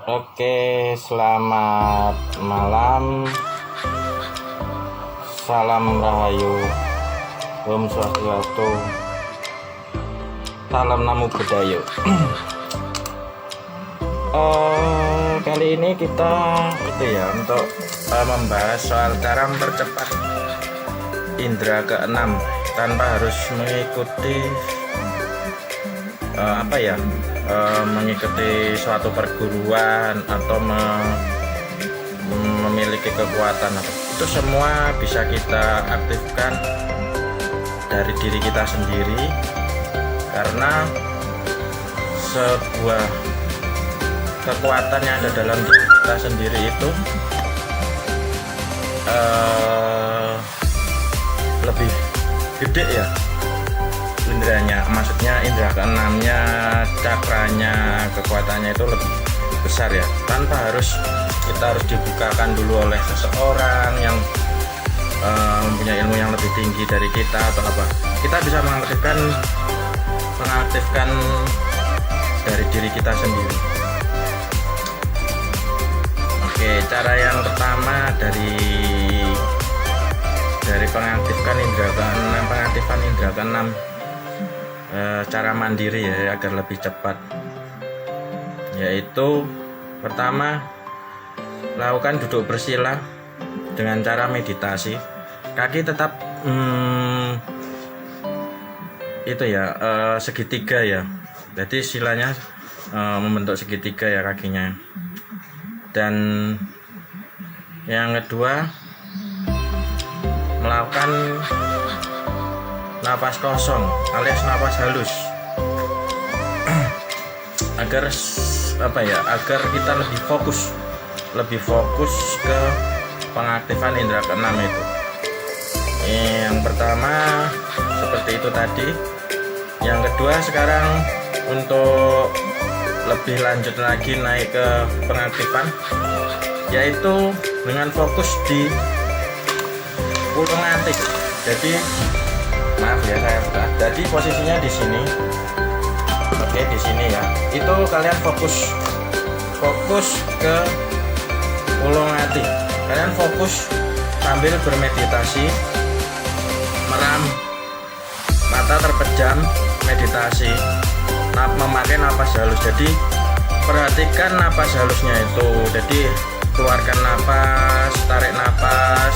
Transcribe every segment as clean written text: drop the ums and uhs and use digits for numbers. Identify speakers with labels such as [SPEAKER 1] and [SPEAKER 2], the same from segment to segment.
[SPEAKER 1] Oke, selamat malam. Salam Rahayu, Om Swastiastu, Salam Namo Buddhaya. Kali ini kita untuk membahas soal cara mempercepat indera keenam tanpa harus mengikuti mengikuti suatu perguruan atau memiliki kekuatan. Itu semua bisa kita aktifkan dari diri kita sendiri, karena sebuah kekuatan yang ada dalam diri kita sendiri itu lebih gede ya inderanya, maksudnya indera keenamnya, cakranya, kekuatannya itu lebih besar ya, tanpa kita harus dibukakan dulu oleh seseorang yang mempunyai ilmu yang lebih tinggi dari kita atau apa. Kita bisa mengaktifkan dari diri kita sendiri. Oke, cara yang pertama dari pengaktifan indera keenam cara mandiri ya, agar lebih cepat, yaitu pertama, lakukan duduk bersila dengan cara meditasi. Kaki tetap segitiga ya, jadi silanya membentuk segitiga ya kakinya. Dan yang kedua, melakukan napas kosong alias napas halus agar kita lebih fokus ke pengaktifan indera keenam itu. Yang pertama seperti itu tadi. Yang kedua, sekarang untuk lebih lanjut lagi naik ke pengaktifan, yaitu dengan fokus di ulung antik. Jadi jadi posisinya di sini. Oke, di sini ya. Itu kalian fokus ke ulung hati. Kalian fokus sambil bermeditasi, meram, mata terpejam, meditasi, memakai napas halus. Jadi perhatikan napas halusnya itu. Jadi keluarkan napas, tarik napas,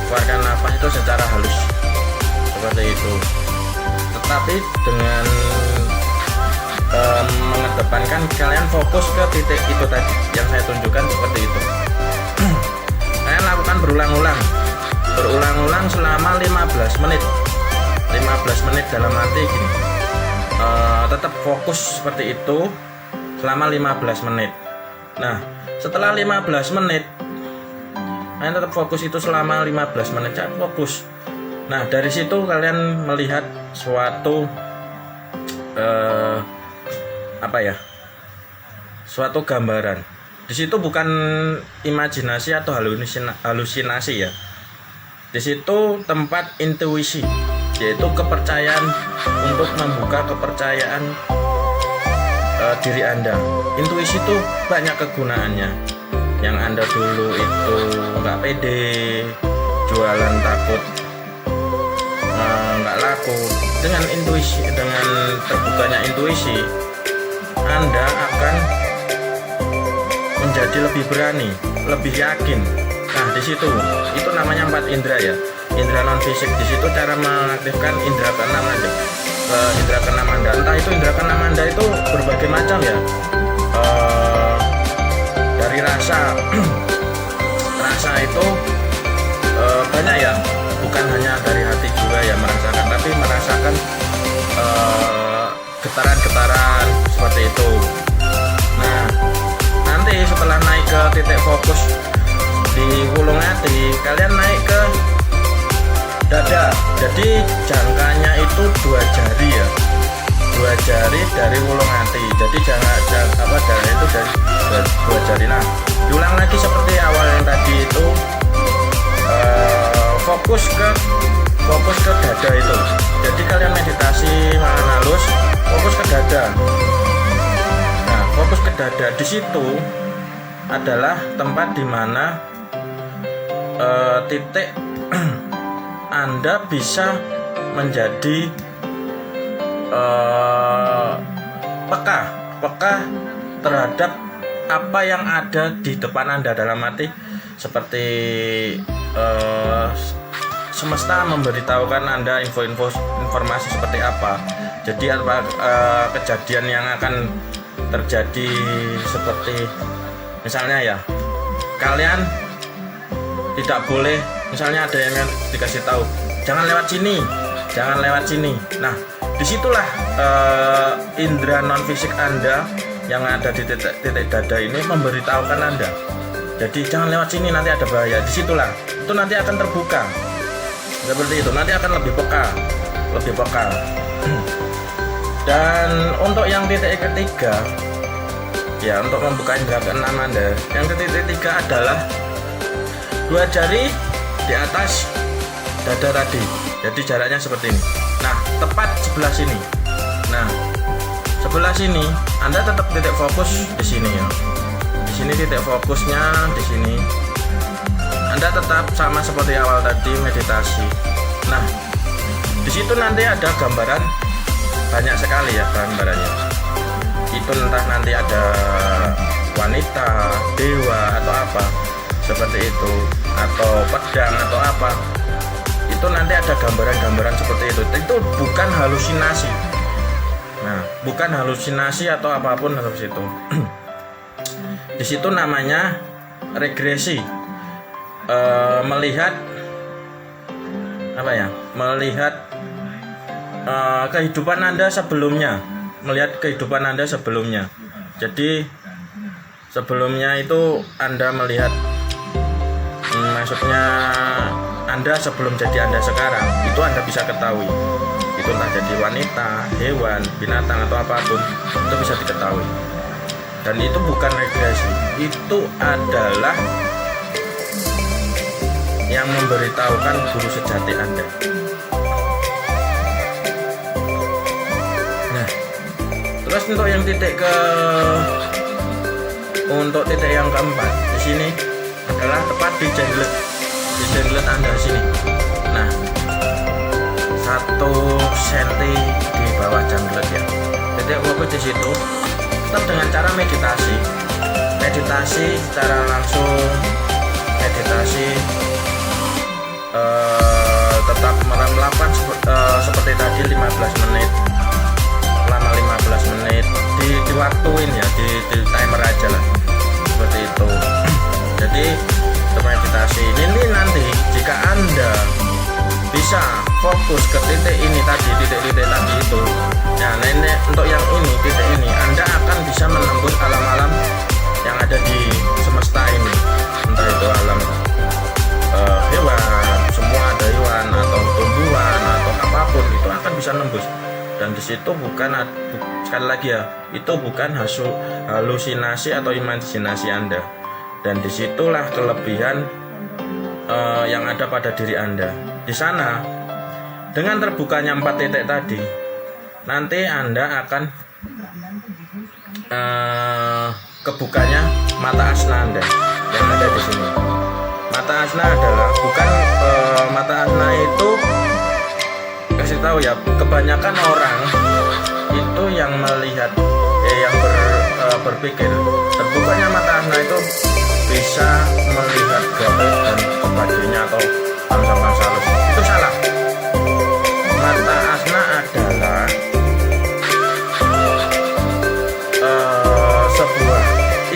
[SPEAKER 1] keluarkan napas itu secara halus seperti itu. Tetapi dengan mengedepankan kalian fokus ke titik itu tadi yang saya tunjukkan seperti itu. Kalian lakukan berulang-ulang selama 15 menit dalam arti gini, tetap fokus seperti itu selama 15 menit. Nah, setelah 15 menit kalian tetap fokus itu selama 15 menit, fokus. Nah, dari situ kalian melihat suatu suatu gambaran. Di situ bukan imajinasi atau halusinasi ya. Di situ tempat intuisi, yaitu kepercayaan, untuk membuka kepercayaan diri Anda. Intuisi itu banyak kegunaannya. Yang Anda dulu itu nggak pede, jualan takut nggak laku. Dengan intuisi, dengan terbukanya intuisi, Anda akan menjadi lebih berani, lebih yakin. Nah, di situ itu namanya 4 indera ya, indera non fisik. Di situ cara mengaktifkan indera keenam aja, indera keenam Anda. Entah itu indera keenam Anda itu berbagai macam ya, dari rasa itu banyak ya, bukan hanya dari hati juga ya merasakan, tapi merasakan getaran-getaran seperti itu. Nah, nanti setelah naik ke titik fokus di ulung hati, kalian naik ke dada. Jadi jangkanya itu 2 jari ya, 2 jari dari ulung hati. Jadi jari itu dari 2 jari. Nah, diulang lagi seperti awal yang tadi itu, fokus ke dada itu. Jadi kalian meditasi makan halus, fokus ke dada. Nah, fokus ke dada. Di situ adalah tempat di mana titik Anda bisa menjadi peka terhadap apa yang ada di depan Anda, dalam arti seperti semesta memberitahukan Anda informasi seperti apa. Jadi apa kejadian yang akan terjadi, seperti misalnya ya, kalian tidak boleh, misalnya ada yang dikasih tahu jangan lewat sini, jangan lewat sini. Nah, disitulah indera non fisik Anda yang ada di titik dada ini memberitahukan Anda. Jadi jangan lewat sini, nanti ada bahaya. Disitulah itu nanti akan terbuka seperti itu, nanti akan lebih peka. Dan untuk yang titik ketiga, ya, untuk membuka indera keenam Anda, yang titik ketiga adalah 2 jari di atas dada tadi. Jadi jaraknya seperti ini. Nah, tepat sebelah sini. Nah, sebelah sini Anda tetap titik fokus di sini ya. Di sini titik fokusnya di sini. Anda tetap sama seperti awal tadi, meditasi. Nah, di situ nanti ada gambaran, banyak sekali ya gambarannya. Itu entah nanti ada wanita, dewa atau apa seperti itu, atau pedang atau apa. Itu nanti ada gambaran-gambaran seperti itu. Itu bukan halusinasi. Nah, bukan halusinasi atau apapun habis itu. Di situ namanya regresi. Melihat apa ya? Melihat kehidupan Anda sebelumnya. Melihat kehidupan Anda sebelumnya. Jadi sebelumnya itu Anda melihat, maksudnya Anda sebelum jadi Anda sekarang, itu Anda bisa ketahui. Itu entah jadi wanita, hewan, binatang atau apapun, itu bisa diketahui. Dan itu bukan regresi, itu adalah yang memberitahukan guru sejati Anda. Nah, terus untuk yang titik yang keempat di sini adalah tepat di jenggot Anda sini. Nah, 1 senti di bawah jenggot ya. Titik fokus di situ. Tetap dengan cara meditasi secara langsung, tetap melakukan seperti tadi 15 menit, selama 15 menit diwaktuin ya, di timer aja lah seperti itu. Jadi meditasi ini nanti jika Anda bisa fokus ke titik ini tadi, titik-titik tadi itu, nah nenek untuk yang ini, titik ini, Anda akan bisa menembus alam-alam yang ada di semesta ini, entah itu alam hewan, semua ada hewan atau tumbuhan atau apapun, itu akan bisa nembus. Dan di situ sekali lagi ya, itu bukan halusinasi atau imajinasi Anda. Dan disitulah kelebihan yang ada pada diri Anda. Di sana, dengan terbukanya 4 titik tadi, nanti Anda akan kebukanya mata asna Anda yang ada di sini. Mata asna adalah bukan mata asna itu, kasih tahu ya, kebanyakan orang itu yang melihat yang berpikir terbukanya mata asna itu bisa melihat gaib dan sebagainya atau bangsa-bangsa halus. Itu salah. Mata asna adalah sebuah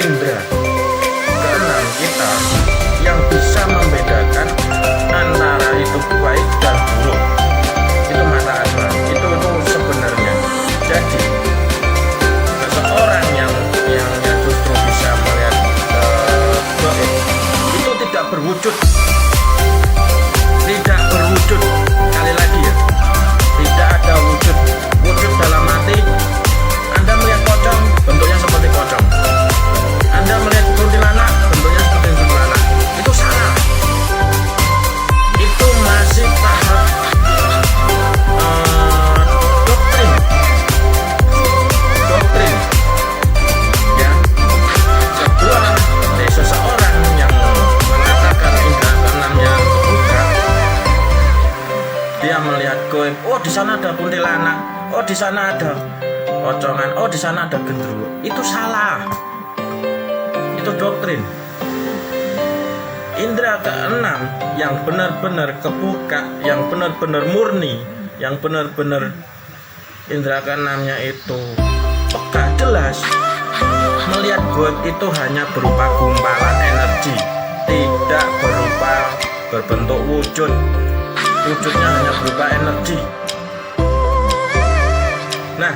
[SPEAKER 1] indera keenam kita yang bisa membedakan antara itu baik dan buruk. Itu mata asna. Itu sebenarnya. Jadi seseorang yang justru bisa melihat gaib itu tidak berwujud. Kali lagi ya, tidak ada wujud dalam arti Anda melihat pocong, bentuknya seperti pocong. Anda melihat di sana ada pocongan, oh di sana ada genderuwo. Itu salah. Itu doktrin. Indra keenam yang benar-benar kebuka, yang benar-benar murni, yang benar-benar indra keenamnya itu peka jelas, melihat goib itu hanya berupa gumpalan energi, tidak berupa berbentuk wujud. Wujudnya hanya berupa energi. Nah,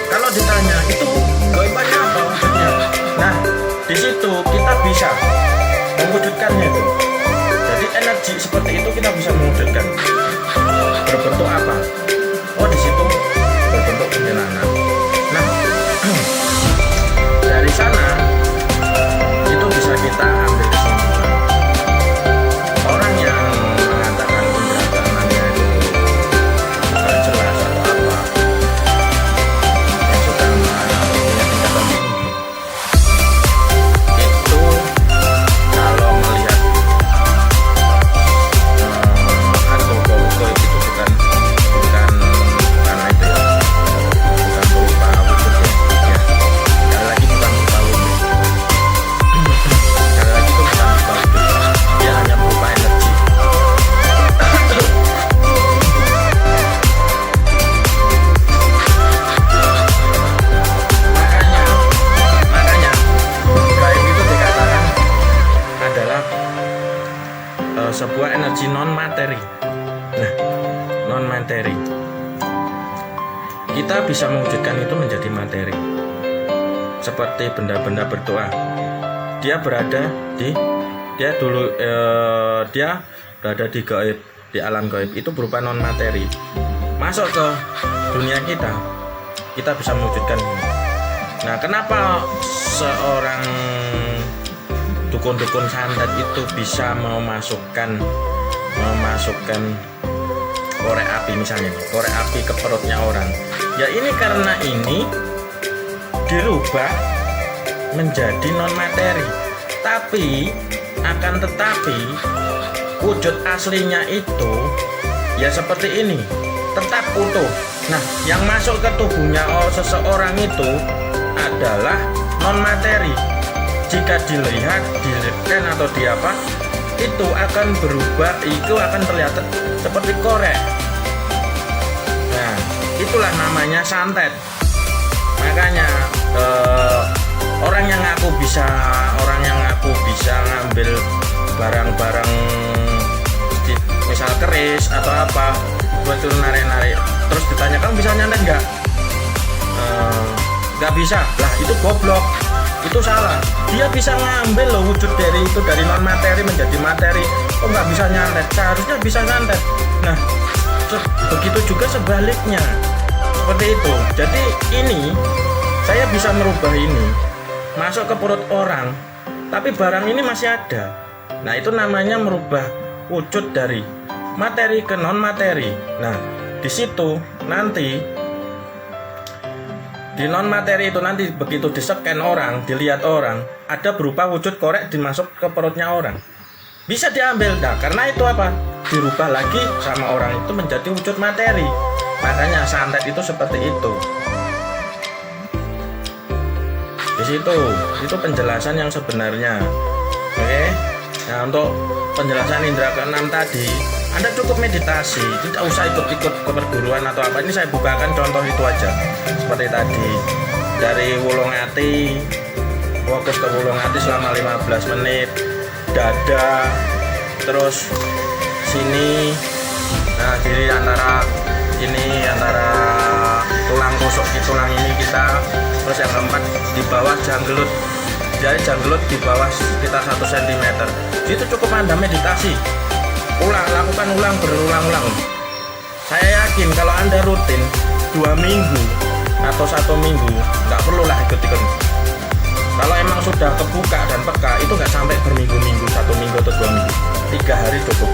[SPEAKER 1] kalau ditanya itu goibannya apa wujudnya? Nah, di situ kita bisa mewujudkannya itu. Jadi energi seperti itu kita bisa mewujudkan. Berbentuk apa? Oh, di situ berbentuk kuntilanak. Nah, dari sana itu bisa kita ambil kesimpulan. Orang yang mengatakan indra keenamnya itu bukan jelas atau apa, yang sudah punya tingkatan tinggi, itu kalau melihat atau goib itu bukan karena itu ya, bukan berupa wujud ya, sekali lagi bukan berupa wujud, sekali lagi itu bukan berupa wujud, dia hanya berupa energi. makanya gaib itu dikatakan adalah sebuah energi non materi. Nah, non materi kita bisa mewujudkan itu menjadi materi. Seperti benda-benda berdoa, dia berada di dia berada di gaib, di alam gaib, itu berupa non materi. Masuk ke dunia kita bisa mewujudkan ini. Nah, kenapa seorang dukun-dukun santet itu bisa memasukkan korek api, misalnya korek api ke perutnya orang? Ya ini karena ini dirubah menjadi non materi, tapi akan tetapi wujud aslinya itu ya seperti ini, tetap utuh. Nah, yang masuk ke tubuhnya seseorang itu adalah non materi. Jika dilihat, di-scan atau di apa, itu akan berubah, itu akan terlihat seperti korek. Nah, itulah namanya santet. Makanya orang yang ngaku bisa ngambil barang-barang misal keris atau apa, buat itu narik-narik, terus ditanya kamu bisa nyantet nggak? Nggak bisa. Lah itu goblok, itu salah. Dia bisa ngambil loh wujud dari itu, dari non materi menjadi materi. Oh, nggak bisa nyantet, seharusnya bisa nyantet. Nah, begitu juga sebaliknya, seperti itu. Jadi ini saya bisa merubah ini masuk ke perut orang, tapi barang ini masih ada. Nah, itu namanya merubah wujud dari materi ke non materi. Nah, di situ nanti di non materi itu nanti begitu di-scan orang, dilihat orang, ada berupa wujud korek dimasuk ke perutnya orang. Bisa diambil. Nah, karena itu apa? Dirubah lagi sama orang itu menjadi wujud materi. Makanya santet itu seperti itu. Di situ itu penjelasan yang sebenarnya. Oke. Nah, untuk penjelasan indra keenam tadi, Anda cukup meditasi, tidak usah ikut-ikut ke perguruan atau apa. Ini saya bukakan contoh itu aja. Seperti tadi, dari Wulungati, fokus ke Wulungati selama 15 menit, dada, terus sini. Nah, jadi antara tulang rusuk di tulang ini kita, terus yang keempat di bawah janggelut. Jadi janggelut di bawah sekitar 1 cm. Itu cukup Anda meditasi. Lakukan berulang-ulang. Saya yakin kalau Anda rutin 2 minggu atau 1 minggu, nggak perlulah ikut-ikut. Kalau emang sudah kebuka dan peka, itu nggak sampai berminggu-minggu, 1 minggu atau 2 minggu, 3 hari cukup.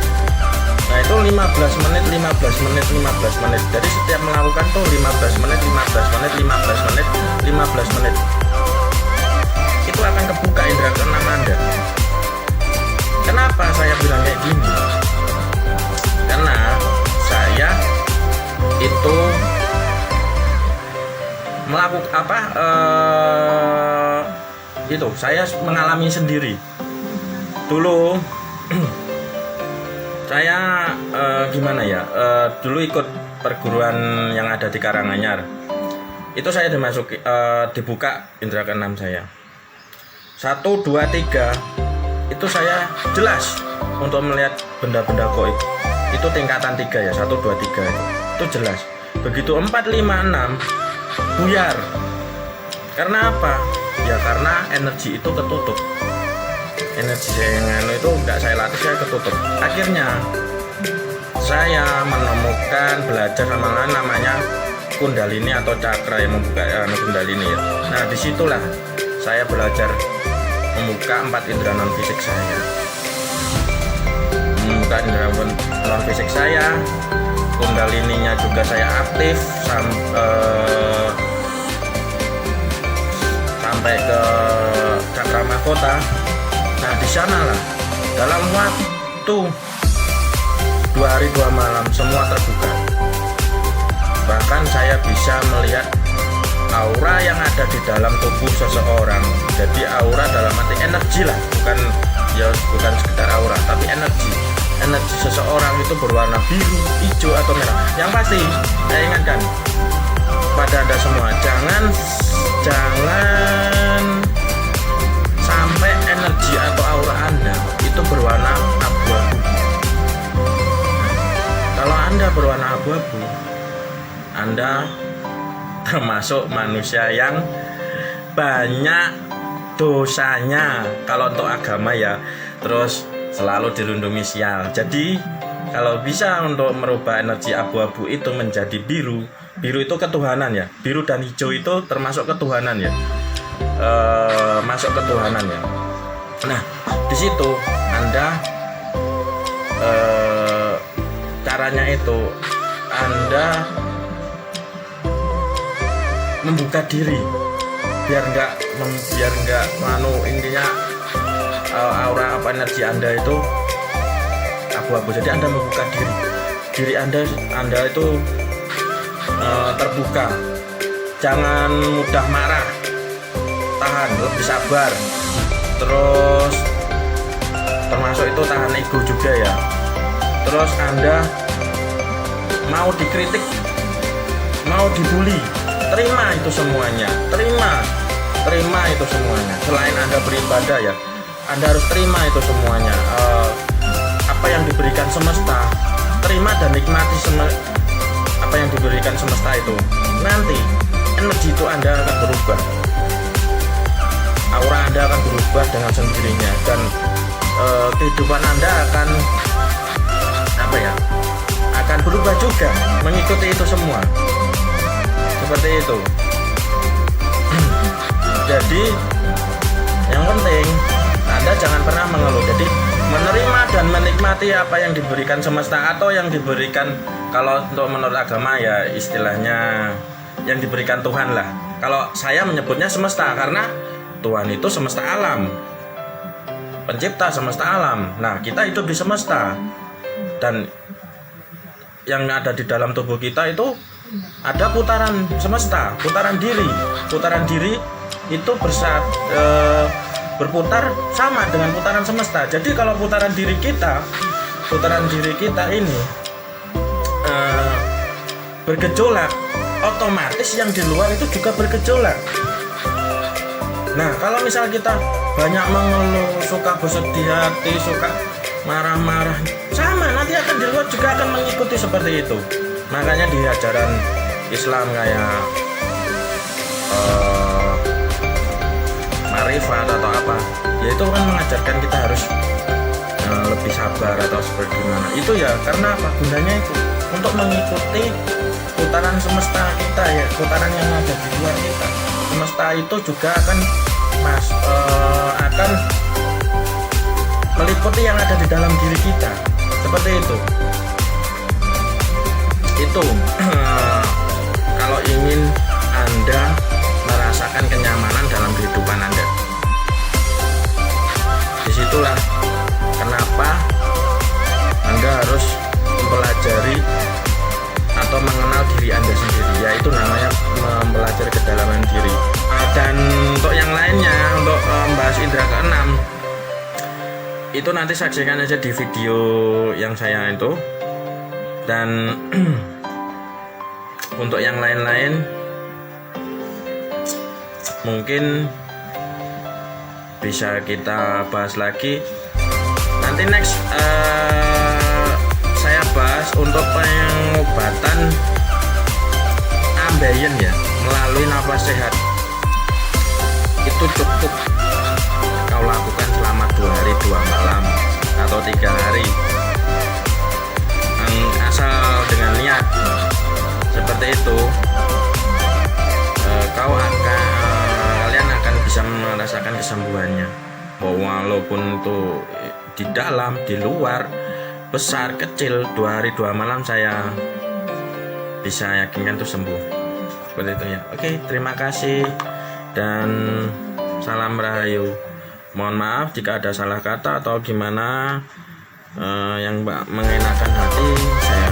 [SPEAKER 1] Nah, itu 15 menit. Jadi setiap melakukan tuh 15 menit. Itu akan kebuka indra keenam Anda. Kenapa saya bilang kayak gini? Karena saya itu melakukan apa itu saya mengalami sendiri dulu. Saya gimana ya, dulu ikut perguruan yang ada di Karanganyar. Itu saya dimasuki, dibuka indera keenam saya 1, 2, 3. Itu saya jelas untuk melihat benda-benda goib. Itu tingkatan 3 ya, 1, 2, 3 itu jelas. Begitu 4, 5, 6 buyar. Karena apa? Ya karena energi itu ketutup. Energi yang itu nggak saya latih, saya ketutup. Akhirnya saya menemukan belajar sama namanya Kundalini atau cakra yang membuka Kundalini ya. Nah disitulah saya belajar membuka 4 indera non fisik saya. Membuka indera non fisik saya, Kundalininya juga saya aktif sampai ke cakra mahkota. Nah di sanalah dalam waktu 2 hari 2 malam semua terbuka. Bahkan saya bisa melihat aura yang ada di dalam tubuh seseorang. Jadi aura dalam arti energi lah, bukan sekedar aura, tapi energi seseorang itu berwarna biru, hijau atau merah. Yang pasti saya ingatkan pada Anda semua, jangan sampai energi atau aura Anda itu berwarna abu-abu. Kalau Anda berwarna abu-abu, Anda termasuk manusia yang banyak dosanya kalau untuk agama ya, terus selalu dirundungi sial. Jadi kalau bisa untuk merubah energi abu-abu itu menjadi biru itu ketuhanan ya, biru dan hijau itu termasuk ketuhanan ya, masuk ketuhanan ya. Nah di situ Anda caranya itu Anda membuka diri biar nggak intinya aura apa energi Anda itu abu-abu. Jadi Anda membuka diri Anda itu terbuka. Jangan mudah marah, tahan, lebih sabar. Terus termasuk itu tahan ego juga ya. Terus Anda mau dikritik, mau dibully, terima itu semuanya. Terima itu semuanya. Selain Anda beribadah ya, Anda harus terima itu semuanya. Apa yang diberikan semesta, terima dan nikmati apa yang diberikan semesta itu. Nanti energi itu Anda akan berubah, aura Anda akan berubah dengan sendirinya, dan kehidupan Anda akan akan berubah juga mengikuti itu semua. Seperti itu. Jadi yang penting Anda jangan pernah mengeluh. Jadi menerima dan menikmati apa yang diberikan semesta atau yang diberikan, kalau untuk menurut agama ya istilahnya yang diberikan Tuhan lah. Kalau saya menyebutnya semesta karena Tuhan itu semesta alam, pencipta semesta alam. Nah kita hidup di semesta, dan yang ada di dalam tubuh kita itu ada putaran semesta, putaran diri itu berputar sama dengan putaran semesta. Jadi kalau putaran diri kita ini bergejolak, otomatis yang di luar itu juga bergejolak. Nah kalau misal kita banyak mengeluh, suka bersedih hati, suka marah-marah, sama nanti akan di luar juga akan mengikuti seperti itu. Makanya di ajaran Islam kayak marifat atau apa ya, itu kan mengajarkan kita harus lebih sabar atau seperti gimana. Itu ya karena apa, gunanya itu untuk mengikuti putaran semesta kita ya, putaran yang ada di luar kita. Semesta itu juga akan meliputi yang ada di dalam diri kita, seperti itu. Itu kalau ingin Anda merasakan kenyamanan dalam kehidupan Anda, disitulah kenapa Anda harus mempelajari atau mengenal diri Anda sendiri, yaitu namanya mempelajari kedalaman diri. Dan untuk yang lainnya, untuk membahas indera keenam, itu nanti saksikan aja di video yang saya itu. Dan untuk yang lain-lain mungkin bisa kita bahas lagi nanti next. Saya bahas untuk pengobatan ambeien ya, melalui nafas sehat. Itu cukup kau lakukan selama 2 hari 2 malam atau 3 hari, asal dengan niat seperti itu, kalian akan bisa merasakan kesembuhannya. Walaupun itu di dalam, di luar, besar, kecil, 2 hari 2 malam saya bisa yakinkan itu sembuh. Seperti itu ya. Oke, terima kasih dan salam rahayu. Mohon maaf jika ada salah kata atau gimana yang mengenakan hati, saya